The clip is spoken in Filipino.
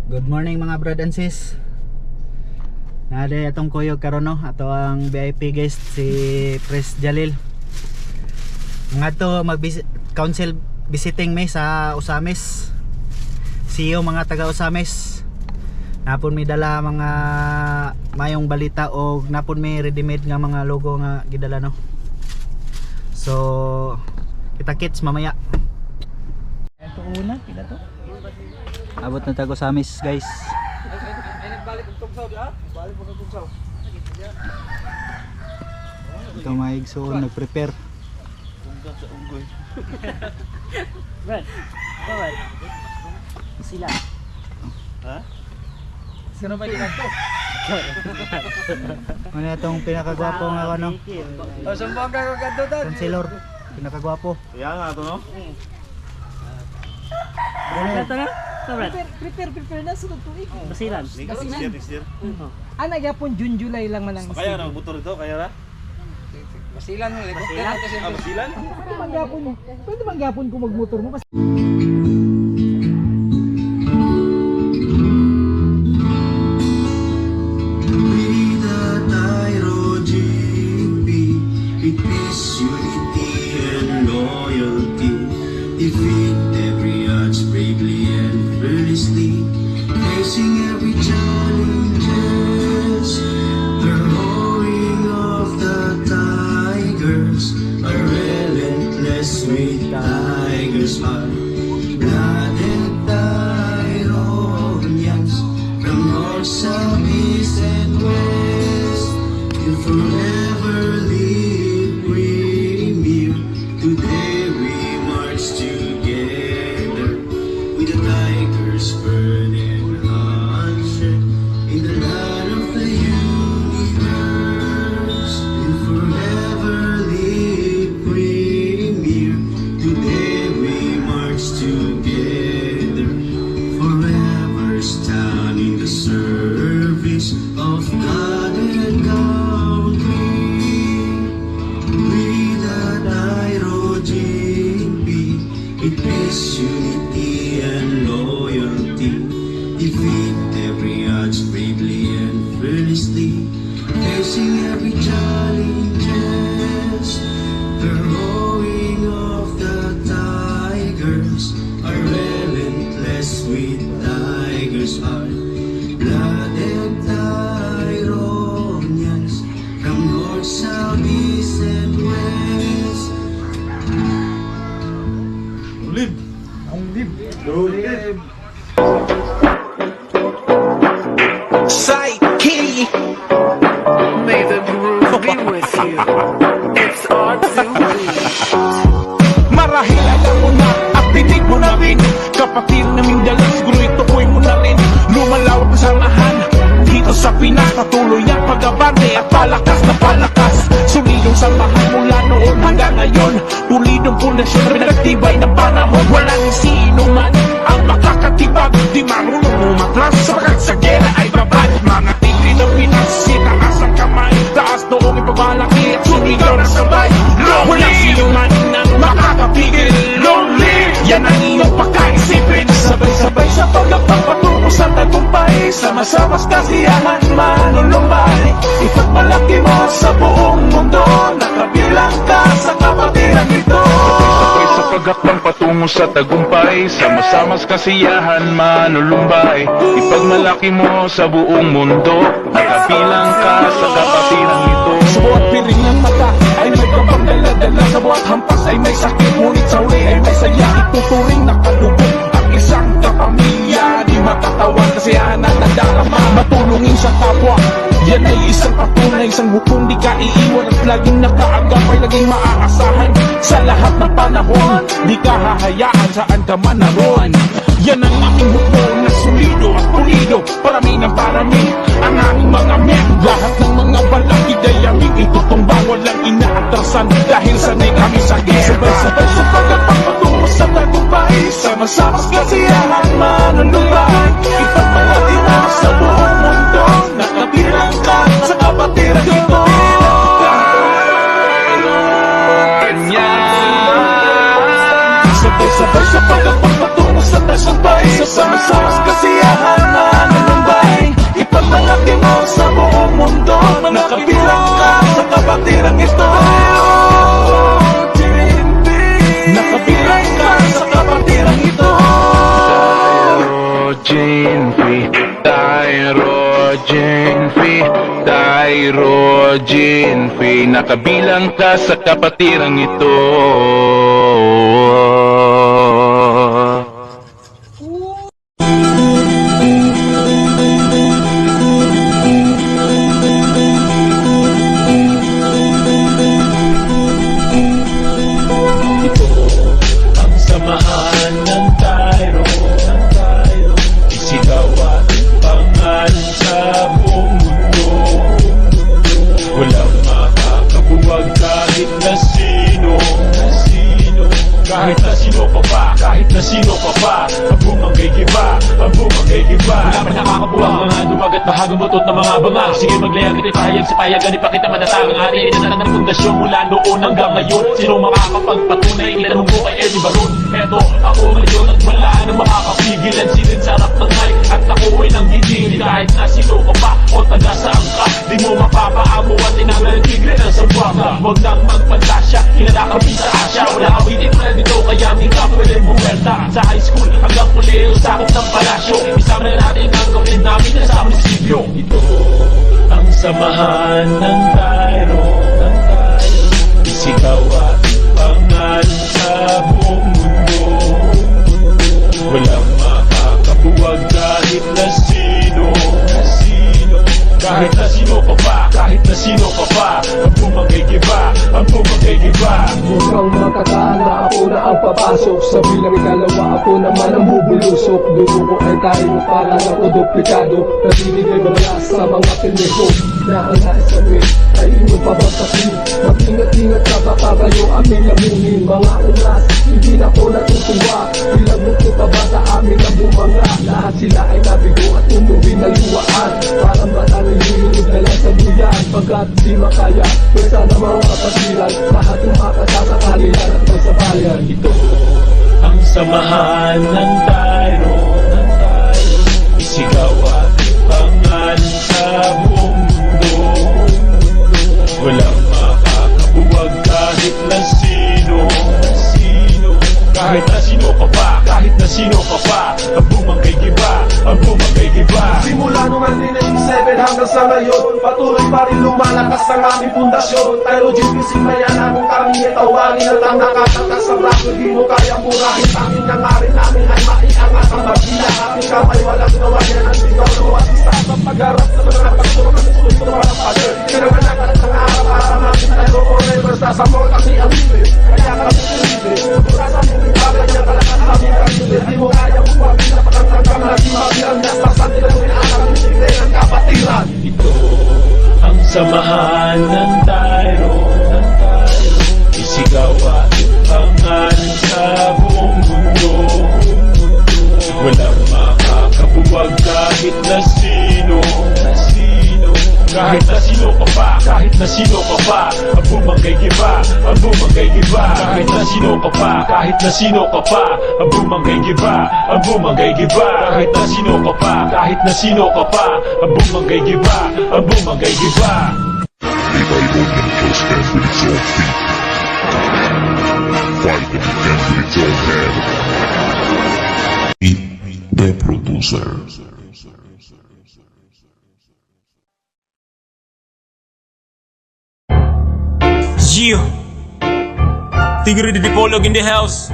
Good morning mga brad and sis. Nade atong kuyog karon no, ato ang VIP guest si Pres Jalil. Ngadto council visiting me sa Usamis. CEO mga taga Usamis. Napon mi dala mga mayong balita o napon mi ready-made nga mga logo nga gidala no. So kita-kits mamaya. Ito una, pila to? Abot na tago sa amis guys. Ito maigsoon nag-prepare. Brad, bawal. Sila. Ha? Sino ba dito? Ano itong pinakagwapo nga ano? Oh, sambang ka kagado ta. Kansilor, pinakagwapo. Kaya nga to no. Ito na? Brad. Prepare na sunod tuig. Basilan. Next year. Ana gyapon June July lang man ang Kaya na motor ito, kaya na. Basilan mo Basilan? Basilan? Pwede man gyapon ko magmotor mo. Defeat every odds bravely and fearlessly, facing every challenges. The roaring of the tigers, a relentless with tigers heart. Blooded Tyronians from north, south, east and west, you'll forever live premier. Today we march together with the tigers burning hunger in the land of the universe. We'll forever live premier. Today we march together, forever stand in the service of God and country. With a it is unity and loyalty. Defeat every odds bravely and fearlessly, facing every challenges. The roaring of the tigers are relentless with tigers' heart. Blooded Tyronians from north, south, east and west. Live. Psyche, may the groove be with you. It's hard to believe. Marahil alam mo na at tinig mo na rin. Kapatid naming dala, siguro itukoy mo na rin. Lumalawak ang samahan dito sa Pinas. Patuloy ang pag-abante at palakas na palakas. Sumilong samahan mula noon hanggang ngayon. Pulidong pundasyon na pinagtibay ng panahon. Walang sino man ang makakatibag. Di marunong umatras sapagat sa gera ay babad. Mga tigri ng Pinas, sitaas ang kamay. Taas noong ipabalaki at sumigaw na sabay. Walang sino man ang makakapigil. Long live! Yan ang iyong pagkaisipin. Sabay-sabay sa pagpapatungo sa tagumpay. Sama-samas kasiyahan manulumbay. Ipagmalaki mo sa buong mundo. Nakabilang ka sa kapatiran ito. Sabay sa pagakbang patungo sa tagumpay. Sama-samas kasiyahan manulumbay. Ipagmalaki mo sa buong mundo. Nakabilang ka sa kapatiran ito. Sa bawat piring ng mata ay may kapagdala-dala. Sa bawat hampas ay may sakit. Ngunit sa huli ay may saya. Ituturing nakalubog ang isang kapamilya. Di matatawan kasiyahan na nadarama. Matulungin sa kapwa, yan ay isang patunay. Isang hukom di ka iiwan at laging nakaagapay. Laging maaasahan sa lahat ng panahon. Di ka hahayaan saan ka man naroon. Yan ang aming hukom na solido at pulido. Parami ng parami ang aming mga men. Lahat ng mga balakid ay aming itutumba. Walang inaatrasan dahil sanay kami sa gera. Sabay-sabay sa pagpapatungo sa tagumpay. Sama-samas kasiyahan manulumbay. Ipagmalaki mo sa buong mundo. Nakabilang ka sa kapatiran ito. Sabay-sabay sa pagpapatungo sa tagumpay. Sama-samas kasiyahan kapatirang ito. Nakabilang ka sa kapatirang ito. Thyrogen free, thyrogen free, thyrogen free. Nakabilang ka sa kapatirang ito. Ang samahan ng Tyro, isigaw at pangalan sa buong mundo. Walang makakabuwag kahit na sino. Kahit na sino pa ba, kahit na sino pa ba, ang bumangay giba, ang bumangay giba. Wala pa nakakabuwang mga dumag at bahagang butot ng mga banga. Sige maglayag at ipahayag sa payagan, ipakita manatang ang ating inanang ng pundasyon mula noon hanggang ngayon. Sinong makakapagpatunay, itanong mo kay Eddie Baron. Eto, ako ngayon at wala nang makakapigilan. Silid sa harap ng mic at ako ay nanggigili. Kahit na sino ka pa o taga saan ka, di mo mapapaamo at tinanggal ang tigre ng sabuanga. Huwag nang magpantasya, kinadakapin sa asya. Wala kawitin mo na dito, kaya di ka pwede bumerta. Sa high school hanggang kuleo, sakop ng palasyo. Isama na natin ang gawin namin na sa munisipyo. Ito ang samahan ng Tyro, isigaw at pangalan sa buong mundo. Walang makakabuwag kahit na sino. Kahit na sino pa ba, kahit na sino pa ba, ang bumangay giba, ang bumangay giba. Mukhang makakaala ako na ang papasok. Sa bilang ikalawa ako naman ang bubulusok. Dugo ko ay tayo para ako duplikado. Nagbibigay wala sa mga pendeho na ang nais sabihin ay inyong pabagsasin. Mag-ingat-ingat ka baka kayo aming lamunin. Mga unas, hindi na ko natutuwa. Ilang mundo pa ba sa amin na bumanga? Lahat sila ay nabigo at umuwi na luwaan. Parang marami lulunod na lang sa buyan. Pagkat di makaya, pwesa na mga kapatiran. Lahat yung makasasakalilan at magsabayan. Ito ang samahan ng Tyro, isigaw at pangalan sa buong mundo. Walang makakabuwag kahit na sino. Kahit na sino pa ba, kahit na sino pa ba, ang bumangay giba, ang bumangay giba. Simula nung 1987 hanggang sa ngayon, patuloy pa rin lumalakas ang aming pundasyon. Thyrogen music na yan ang kami itawagin at ang nakatakas sa braso. Di mo kayang burahin, tanging nangarin namin ay maiangat ang magila. Ating kamay walang gawa yan ang sigaw ng mga isa sa pagharap sa mga pagturo ng sulit ng mga pader. Pinanganak at nangarap para namin tayo forever sa samor kasi ang libre. Kaya kami libre, mura sa mga bagay niya kalakas kami kalibre. Di mo kayang buwagin na patangkang lagi mabilang na pasante na rin ang aming libre ng kapatiran. Ito ang samahan ng Tyro, isigaw at pangalan sa buong mundo. Walang makakabuwag kahit na sino. Kahit na sino pa ba, kahit na sino pa ba, ang bumangay giba, ang bumangay giba. Kahit na sino pa ba, kahit na sino pa ba, ang bumangay giba, ang bumangay giba. Kahit na sino pa ba, kahit na sino pa ba, ang bumangay giba, ang bumangay giba. A Bible that kills death with its own feet. Fight to defend with its own head. Meet the producer. Yeah, Tigre de Dipolog in the house.